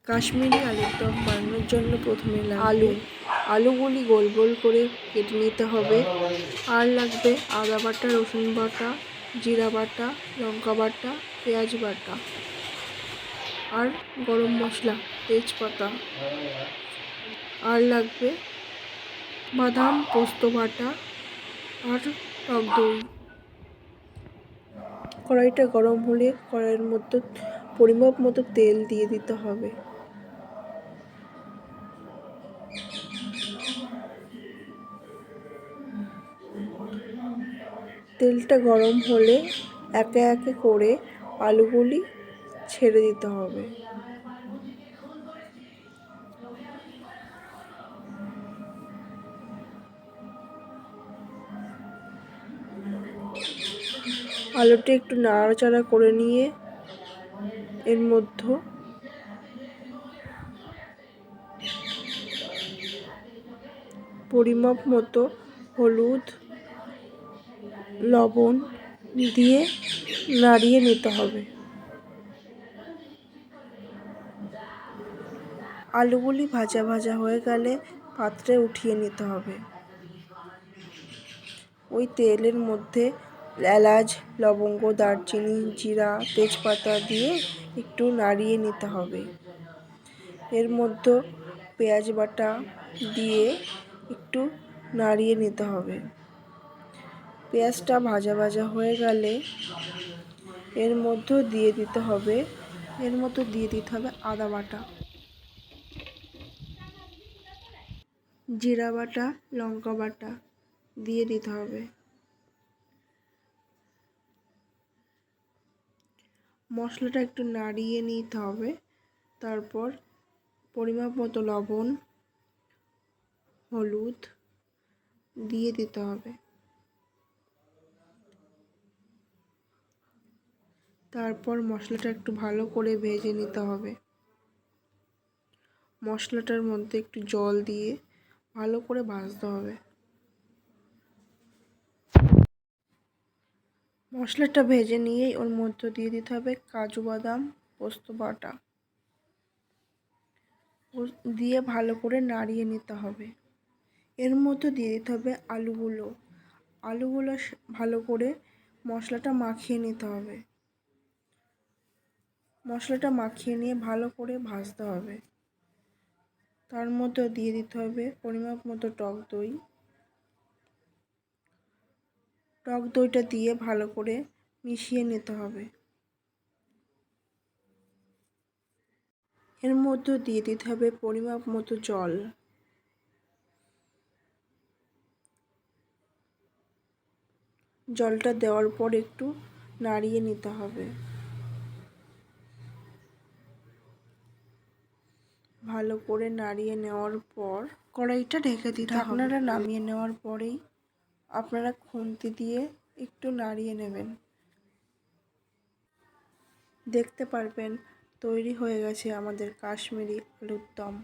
কাশ্মীরি আলুর দম বানানোর জন্য প্রথমে লাগবে আলুগুলি গোল গোল করে কেটে নিতে হবে। আর লাগবে আদা বাটা, রসুন বাটা, জিরা বাটা, লঙ্কা বাটা, পেঁয়াজ বাটা, আর গরম মশলা, তেজপাতা। আর লাগবে বাদাম, পোস্ত বাটা আর টক দই। কড়াইটা গরম হলে কড়াইয়ের মধ্যে পরিমাপ মতো তেল দিয়ে দিতে হবে। তেলটা গরম হলে একে একে করে আলুগুলি ছেড়ে দিতে হবে। আলুটা একটু নাড়াচাড়া করে নিয়ে এর মধ্যে পরিমাপ মতো হলুদ, লবণ দিয়ে নাড়িয়ে নিতে হবে। আলুগুলি ভাজা ভাজা হয়ে গেলে পাত্রে উঠিয়ে নিতে হবে। ওই তেলের মধ্যে এলাচ, লবঙ্গ, দারচিনি, জিরা, তেজপাতা দিয়ে একটু নাড়িয়ে নিতে হবে। এর মধ্যে পেঁয়াজ বাটা দিয়ে একটু নাড়িয়ে নিতে হবে। পেঁয়াজটা ভাজা ভাজা হয়ে গেলে এর মধ্যে দিয়ে দিতে হবে আদা বাটা, জিরা বাটা, লঙ্কা বাটা দিয়ে দিতে হবে। মশলাটা একটু নাড়িয়ে নিতে হবে। তারপর পরিমাপ মতো লবণ, হলুদ দিয়ে দিতে হবে। তারপর মশলাটা একটু ভালো করে ভেজে নিতে হবে। মশলাটার মধ্যে একটু জল দিয়ে ভালো করে ভাজতে হবে। মশলাটা ভেজে নিয়েই ওর মধ্যে দিয়ে দিতে হবে কাজু বাদাম, পোস্ত বাটা দিয়ে ভালো করে নাড়িয়ে নিতে হবে। এর মধ্যে দিয়ে দিতে হবে আলুগুলো ভালো করে মশলাটা মাখিয়ে নিতে হবে। মশলাটা মাখিয়ে নিয়ে ভালো করে ভাজতে হবে। তার মধ্যে দিয়ে দিতে হবে পরিমাপ মতো টক দই। টক দইটা দিয়ে ভালো করে মিশিয়ে নিতে হবে। এর মধ্যে দিয়ে দিতে হবে পরিমাপ মতো জল। জলটা দেওয়ার পর একটু নাড়িয়ে নিতে হবে। ভালো করে নাড়িয়ে নেওয়ার পর কড়াইটা ঢেকে দিতে হবে। ঢাকনাটা নামিয়ে নেওয়ার পরেই আপনারা খুন্তি দিয়ে একটু নাড়িয়ে নেবেন। দেখতে পারবেন তৈরি হয়ে গেছে আমাদের কাশ্মীরি আলুর দম।